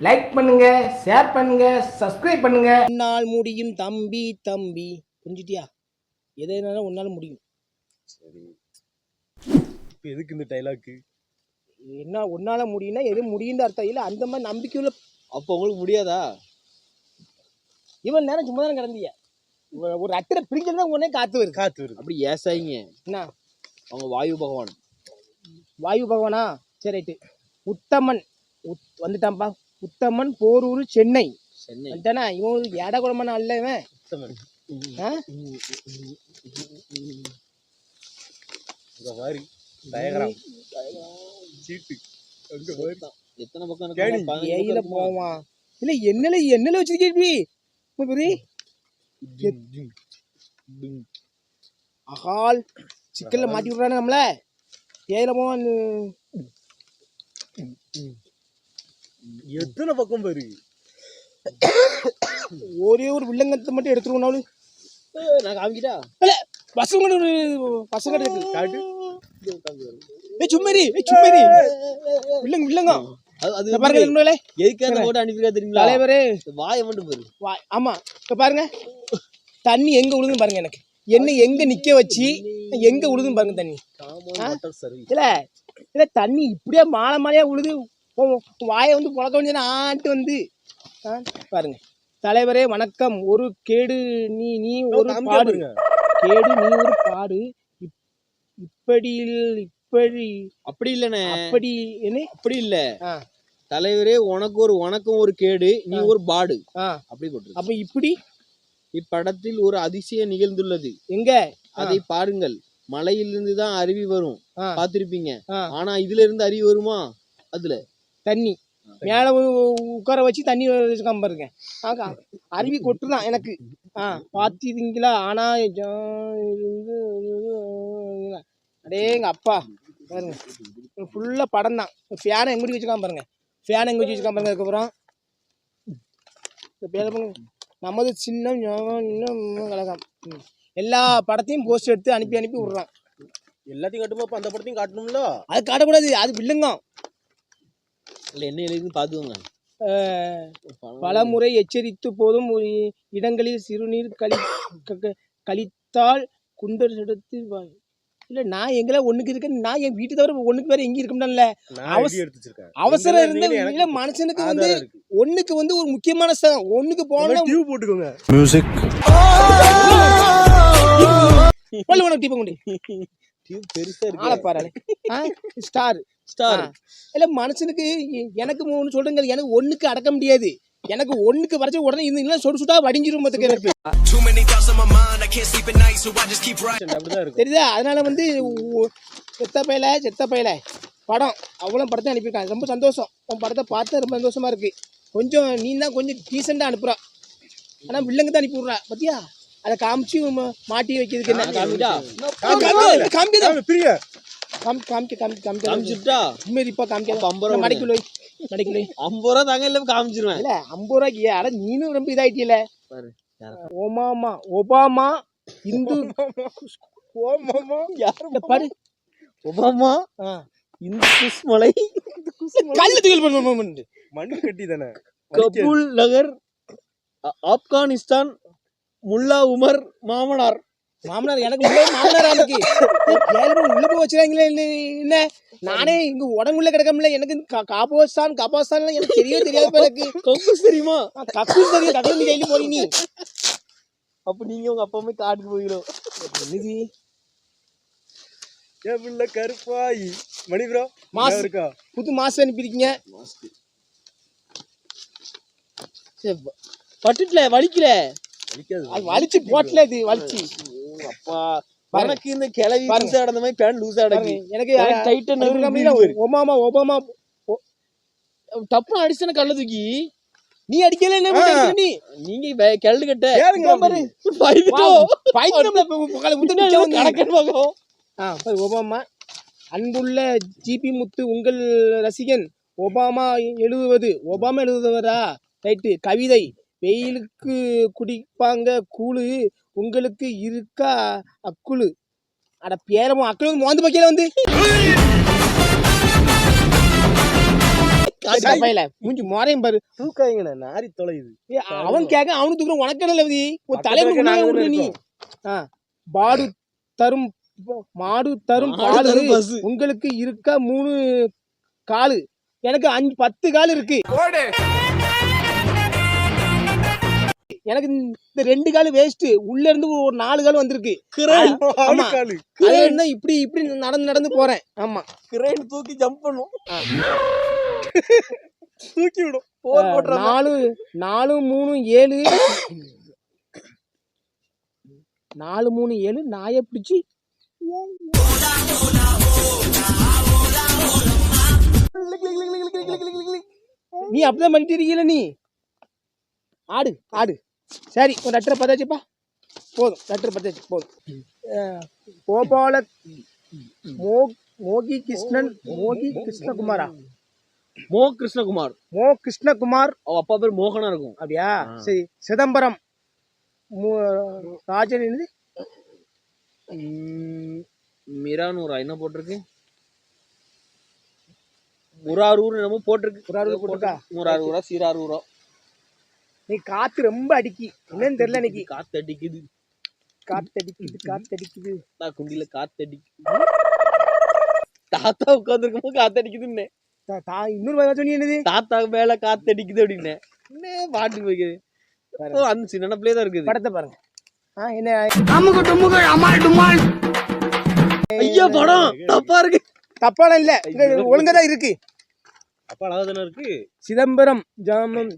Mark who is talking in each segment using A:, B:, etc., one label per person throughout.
A: Like பண்ணுங்க, share பண்ணுங்க, subscribe பண்ணுங்க.
B: உன்னால் முடியும் தம்பி தம்பி, புரிஞ்சுட்டியா? எதுனாலும் உன்னால முடியும்.
C: சரி, இப்போ எதுக்கு இந்த டைலாக்கு?
B: என்ன உன்னால முடியும்னா எது முடியும்னு அர்த்தம் இல்லை. அந்த மாதிரி நம்பிக்கையுள்ள.
C: அப்போ உங்களுக்கு முடியாதா?
B: இவன் நேரம் சும்மா தானே கிடந்திய. ஒரு அட்டரை பிரிஞ்சது தான் உடனே காத்து வருது.
C: காத்து வருது. அப்படி ஏசாயிங்க.
B: என்ன
C: அவங்க வாயு பகவான்.
B: வாயு பகவானா? சரி ரைட்டு. உத்தமன் வந்துட்டான்ப்பா. உத்தமன் போரூர் சென்னை வந்துட்டானா? இவன் ஏடா குடமான அல்ல இவன்.
C: உத்தமன் சீட்டு எத்தனை பக்கம்
B: ஏயில போவான். இல்ல என்னல வச்சிருக்கேன் அகால் சிக்கல்ல மாட்டி விடுறானே நம்மள. ஏயில போவான்.
C: எத்தனை பக்கம் பாரு.
B: ஒரே ஒரு வில்லங்கத்தை மட்டும் எடுத்துருவோம்.
C: நான் காமிக்கிட்டா
B: இல்ல பசங்க
C: காட்டு.
B: சும்மரி வில்லங்க
C: அது
B: பாருங்க.
C: எதுக்காக போட்டு அனுப்பிடுறா தெரியுங்களா
B: தலைவரே?
C: வாயை மட்டும் பாரு.
B: ஆமா இப்ப பாருங்க, தண்ணி எங்க உழுதுன்னு பாருங்க. எனக்கு என்ன எங்க நிக்க வச்சு எங்க உழுதுன்னு பாருங்க தண்ணி. இல்ல தண்ணி இப்படியே மாலை மாலையா உழுது வாயை வந்து புழக்க வேண்டிய ஆட்டு வந்து பாருங்க. தலைவரே வணக்கம். ஒரு கேடு நீ ஒரு பாடு, கேடு நீ ஒரு பாடு. இப்படி
C: அப்படி இல்லண்ணே,
B: அப்படி என்ன
C: அப்படி இல்ல தலைவரே. உனக்கு ஒரு வணக்கம் ஒரு கேடு நீ ஒரு பாடு அப்படி போட்டு.
B: அப்ப இப்படி
C: இப்படத்தில் ஒரு அதிசயம் நிகழ்ந்துள்ளது.
B: எங்க
C: அதை பாருங்கள். மலையிலிருந்து தான் அருவி வரும், பாத்திருப்பீங்க. ஆனா இதுல இருந்து அருவி வருமா? அதுல தண்ணி
B: மேல உட்கார வச்சு தண்ணி வச்சுக்காம பாருங்க. அருவி கொட்டுதான் எனக்கு. பாத்தீங்களா? ஆனா அடே எங்க அப்பா பாருங்க, ஃபுல்லா படம் தான். ஃபேனை எங்க வச்சுக்காம பாருங்க. ஃபேனை எங்க வச்சுக்காம பாருங்க. அதுக்கப்புறம் நமது சின்னம் கழகம் எல்லா படத்தையும் போஸ்ட் எடுத்து அனுப்பி விடுறான்.
C: எல்லாத்தையும் காட்டுமா? அந்த படத்தையும் காட்டணும்ல.
B: அது காட்டக்கூடாது, அது வில்லுங்க.
C: என்ன எழுதுன்னு பாத்துக்கோங்க.
B: பலமுறை எச்சரித்து போதும் இடங்களில் சிறுநீர் கழித்தால் குண்டர் எடுத்து இல்ல. நான் எங்கள ஒண்ணுக்கு இருக்கேன். நான் என் வீட்டு தவிர ஒண்ணுக்கு வேற எங்க இருக்கணும்ல. அவசரம் இருந்த மனுஷனுக்கு வந்து ஒண்ணுக்கு வந்து ஒரு முக்கியமான ஒண்ணுக்கு போனா டியூப் போட்டுக்கோங்க. மியூசிக்
C: பெருசா இருக்கு.
B: ஸ்டார் இல்ல மனுஷனுக்கு. எனக்கு ஒண்ணு சொல்றேங்க, எனக்கு ஒண்ணுக்கு அடக்க முடியாது. எனக்கு ஒண்ணுக்கு வரைச்ச உடனே இந்த சொடு சுட்டா வடிஞ்சிரும் பாத்துக்க எனக்கு. தெரியுதா? அதனால வந்து செத்த பையல படம் அவ்வளவு படத்தை அனுப்பியிருக்காங்க. ரொம்ப சந்தோஷம். உன் படத்தை பார்த்து ரொம்ப சந்தோஷமா இருக்கு. கொஞ்சம் நீ தான் கொஞ்சம் டீசெண்டா அனுப்புறா. ஆனா வில்லங்க தான் அனுப்பி விடுறா. பத்தியா? அதை காமிச்சு மாட்டி வைக்கிறதுக்கு என்ன
C: காமிக்கிட்டா?
B: நீனும் ரொம்ப இதாயிட்டியல. ஒபாமா இந்து பாரு.
C: ஒபாமா இந்து குஸ்மலை
B: மண்ணு கட்டி தானே.
C: கபூல் நகர் ஆப்கானிஸ்தான். முல்லா உமர் மாமனார்
B: எனக்கு மாமனார் அன்னைக்கு உள்ள போய் வச்சுறாங்களே. என்ன நானே இங்க உடம்புள்ள கிடக்கல. எனக்கு கபாஸ்தான் எனக்கு தெரியாது. எனக்கு
C: கக்கூஸ் தெரியுமா?
B: கக்கூஸ் தெரியும். கடவுள் கையில போறீ நீ.
C: அப்ப நீங்க உங்க அப்பா அம்மா காட்டுக்கு போயிடும். கருப்பாயி மணி ப்ரோ மாஸ் இருக்கா?
B: புது மாஸ் அனுப்பியிருக்கீங்க.
C: பட்டுல வலிக்கல.
B: வலிச்சு போட்டல. இது வலிச்சு
C: அப்பா எனக்கு இந்த கிளவி லூசா நடந்த மாதிரி பேண்ட் லூசா அடங்கி எனக்கு
B: டைட்டன். ஒபாமா டப்பு அடிச்சன கல்ல தூக்கி நீ அடிக்கல. என்ன நீ
C: நீங்க கிளடு கட்ட
B: ஒபாமா. அன்புள்ள ஜிபி முத்து உங்கள் ரசிகன். ஒபாமா எழுதுவதா? ரைட்டு. கவிதை. வெயிலுக்கு குடிப்பாங்க கூழு, உங்களுக்கு இருக்கா அக்குழு. அட பேரமும் அக்குழு மோந்து பக்கையில வந்து செத்த பையல மூஞ்சி மோரையும் பாரு.
D: தூக்காதீங்கண்ணே, நாரி தொலையுது.
B: அவன் கேட்க அவனுக்கு தூக்குற உனக்கு என்ன விதி? ஒரு தலைவர்
D: நாங்க
B: விடுற நீ. பாடு தரும் மாடு தரும் பால் உங்களுக்கு இருக்க 3 காலு, எனக்கு 10 கால் இருக்கு. எனக்கு இந்த 2 கால் வேஸ்ட். உள்ள இருந்து ஒரு 4 கால் வந்திருக்கு. ஆமா. என்ன இப்படி இப்படி நடந்து போறேன். ஆமா,
D: கிரேன் தூக்கி ஜம்ப் பண்ணும், தூக்கி விடும்.
B: 4 4 3 7 4 3 7 நாயை பிடிச்சி நீ அப்படிதான் பண்ணிட்டு இருக்கீல நீ. ஆடு ஆடு. சரி, ஒரு லெட்டரை பார்த்தாச்சுப்பா, போதும். லெட்டர் பார்த்தாச்சு போதும். கோபால மோகி கிருஷ்ணகுமாரா?
C: மோ கிருஷ்ணகுமார். அவ அப்பா பேர் மோகனா இருக்கும்.
B: அப்படியா? சரி. சிதம்பரம் ராஜன் என்னது?
C: மிரானூரா என்ன போட்டிருக்கு? முராரூர் என்னமோ போட்டிருக்கு.
B: முராரூர் போட்டிருக்கா?
C: முராரூரா சீராரூரா?
B: நீ காத்து ரொம்ப அடிக்கி, என்னன்னு தெரியல. இன்னைக்கு
C: காத்து அடிக்குது. நான் குண்டில காத்து அடிக்குது. தாத்தா உட்காந்துருக்கும் காத்து அடிக்குதுன்னு
B: இன்னொரு சொன்னி என்னது?
C: தாத்தா மேல காத்து அடிக்குது அப்படின்னு பாட்டு போய்க்குது. அந்த சின்ன பிள்ளையே தான் இருக்குது.
B: படத்தை பாருங்க. என்ன
C: ஐயா படம் தப்பா இருக்கு?
B: தப்பாலாம் இல்ல, ஒழுங்கதான் இருக்கு.
D: அப்ப அழகாதானே இருக்கு.
B: சிதம்பரம் ஜாமம்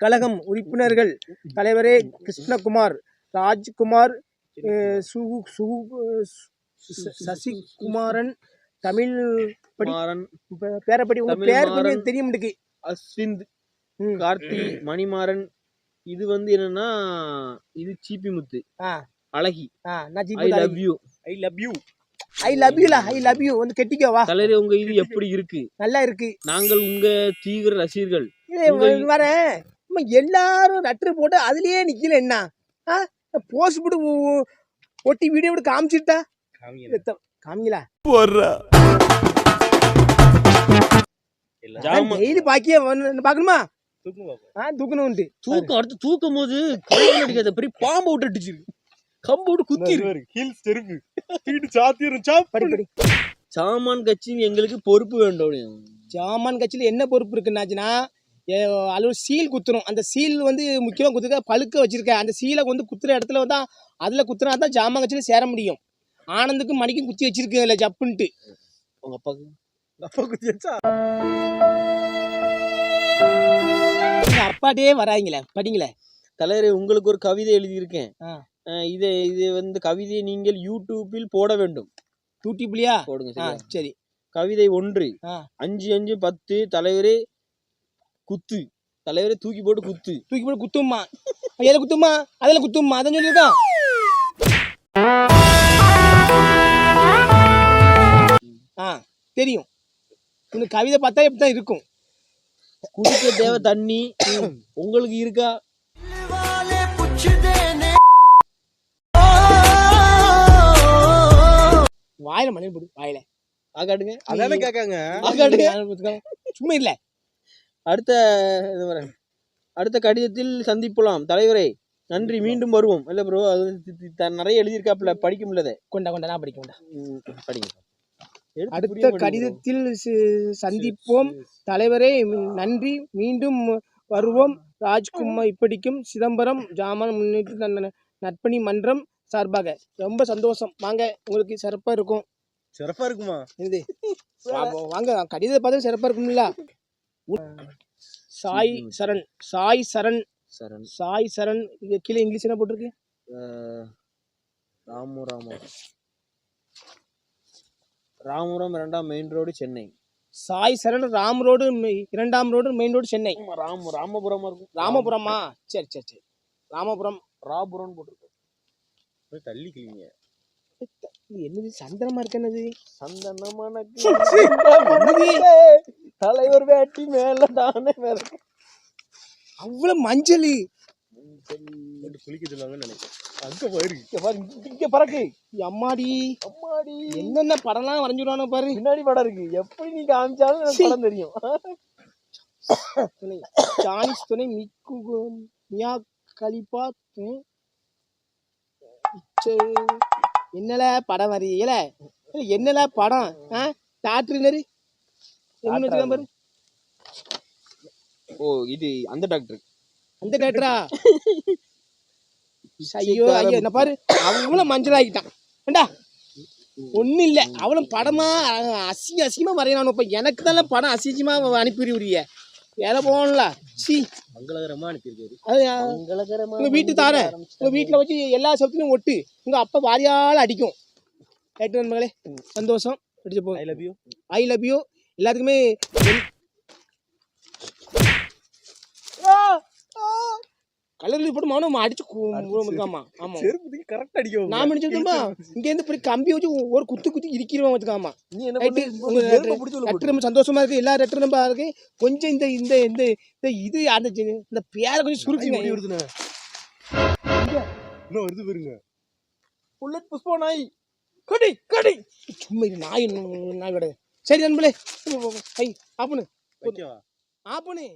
B: கழகம் உறுப்பினர்கள் தலைவரே கிருஷ்ணகுமார், ராஜ்குமார், சசிகுமாரன், தமிழ் பேரப்படி. உங்க பேர் கொஞ்சம் தெரியும்.
C: அஸ்விந்த், கார்த்தி, மணிமாறன். இது என்னன்னா, இது சீப்பி முத்து, அழகி.
B: ஐ லவ் யூ வந்து கெட்டிக்கோவா
C: தலைவரே. உங்க இது எப்படி இருக்கு?
B: நல்லா இருக்கு.
C: நாங்கள் உங்க தீவிர ரசிகர்கள்.
B: வரேன். எல்லாரும் லெட்டர் போட்டு அதுலயே நிக்கல. என்ன போஸ்ட் போட்டு ஒட்டி வீடியோ போட்டு காமிச்சிட்டா காமிங்களா? டெய்லி பாக்கிய பாக்கணுமா? தூக்கணும்.
C: தூக்கம் அடுத்து தூக்கும் போது கையில் அடிக்காத பெரிய பாம்பு விட்டு அடிச்சிருக்கு. கம்பு விட்டு குத்தி
D: ஹீல்ஸ் செருப்பு தீட்டு சாத்திரும்.
C: சாமான் கட்சி எங்களுக்கு பொறுப்பு வேண்டும்.
B: சாமான் கட்சியில என்ன பொறுப்பு இருக்குன்னாச்சுன்னா, அளவு சீல் குத்துரும். அந்த சீல் முக்கியமா குத்துக்க பழுக்க வச்சிருக்க. அந்த சீலை குத்துற இடத்துல அதுல குத்துனா தான் ஜாமான் கட்சியில சேர முடியும். ஆனந்துக்கும் மணிக்கும் குத்தி வச்சிருக்கல ஜப்புன்ட்டு.
C: உங்க அப்பாக்கு
D: அப்பா குத்தி வச்சா
B: அப்பாட்டே வராங்களே, படிங்களே.
C: தலைவரே, உங்களுக்கு ஒரு கவிதை எழுதியிருக்கேன். இது கவிதையை நீங்கள் யூடியூப்பில் போட வேண்டும்.
B: யூடியூப்லயா?
C: போடுங்க.
B: சரி.
C: கவிதை 1 5 5 10. தலைவரே குத்து. தலைவரே தூக்கி போட்டு குத்துமா. எதை குத்துமா? அதில் குத்துமா? அதான் சொல்லியிருக்கான். தெரியும். இந்த கவிதை பார்த்தா எப்படிதான் இருக்கும். குடிக்க தேவை தண்ணி உங்களுக்கு இருக்கா?
B: வாயில மணி போடு, வாயில
C: ஆகாடுங்க.
D: அதானே கேட்காங்க.
B: சும்மா இல்ல.
C: அடுத்த கடிதத்தில் சந்திப்பலாம். தலைவரே நன்றி, மீண்டும் வருவோம். இல்ல ப்ரோ, அது நிறைய எழுதியிருக்காப்புல, படிக்க முடியல.
B: கொண்டா நான் படிக்க
C: படிங்க.
B: அடுத்த கடிதத்தில் சந்திப்போம். தலைவரே நன்றி, மீண்டும் வருவோம். ராஜ்குமார் இப்படிக்கும் சிதம்பரம் ஜாமான் முன்னேற்ற நற்பணி மன்றம் சார்பாக ரொம்ப சந்தோஷம். வாங்க, உங்களுக்கு சிறப்பா இருக்கும்.
D: சிறப்பா இருக்குமா?
B: இது வாங்க, கடிதத்தை பார்த்து சிறப்பா இருக்கும்ல. சாய் சரண் இது கீழே இங்கிலீஷ் என்ன போட்டிருக்கு?
C: ராமபுரம் 2ஆம் மெயின் ரோடு, சென்னை.
B: சாய் சரண் ராம் ரோடு 2ஆம் ரோடு மெயின் ரோடு, சென்னை.
C: ராமபுரமா இருக்கும்.
B: ராமபுரமா? சரி. ராமபுரம்
C: ராபுரம் போட்டிருக்கு.
D: தள்ளி கிளிங்க.
B: என்னது சந்தனமா இருக்கு? என்னது
C: சந்தனமான தலைவர் வேட்டி மேல தானே வேற
B: அவ்வளவு மஞ்சள்
D: குளிக்க சொல்லுவாங்கன்னு நினைக்கிறேன். அங்க போயிருக்கு.
B: இங்க பறக்கு. அம்மாடி என்னென்ன படம்லாம் வரைஞ்சுடுவானு பாரு.
C: பின்னாடி படம் இருக்கு. எப்படி நீ காமிச்சாலும் படம் தெரியும்.
B: துணை சான்ஸ் துணை மியா கலிப்பா என்னல படம் வரையில என்னல படம் டாக்டர் பாரு
C: ஓ இது அந்த டாக்டர்
B: அந்த டாக்டரா ஐயோ ஐயோ என்ன பாரு அவங்களும் மஞ்சள் ஆகிட்டான் ஏண்டா ஒன்றும் இல்லை அவளும் படமா அசிங்கமா வரையணும் இப்போ எனக்கு தானே படம் அசிங்கமா அனுப்பிடுறிய வேலை போகணும்ல சி
D: மங்களகரமா அனுப்பியிருக்காரு.
B: அது உங்க வீட்டு தாரேன் உங்க வீட்டில் வச்சு எல்லா சப்திலையும் ஒட்டு உங்க அப்பா வாரியால் அடிக்கும் ரைட்டு நண்பர்களே சந்தோஷம் அடிச்சு போ ஐ லவ் யூ எல்லாத்துக்குமே கலரில் போட்டு மானும் அடிச்சு இருக்காமா ஆமா
D: செருப்புக்கு கரெக்ட் அடிக்கும்.
B: நான் நினைச்சோம்மா இங்க இருந்து இப்படி கம்பி வச்சு ஒரு குத்து குத்தி இருக்கிறோம் வச்சுக்காமா
D: நீ என்ன பண்ணு?
B: ரெட்டு ரொம்ப சந்தோஷமா இருக்கு எல்லா ரெட்டு ரொம்ப இருக்கு கொஞ்சம் இந்த இந்த இந்த இது அந்த இந்த பேரை கொஞ்சம் சுருக்குங்க
D: வருதுண்ணே. இன்னும் வருது பாருங்க.
B: புல்லட் புஷ்பா நாய் கடி கடி சும்மா இது நாய் நாய் கிடையாது சரி நண்பர்களே ஐ ஆப்பனு
D: வைக்கவா?
B: ஆப்பனு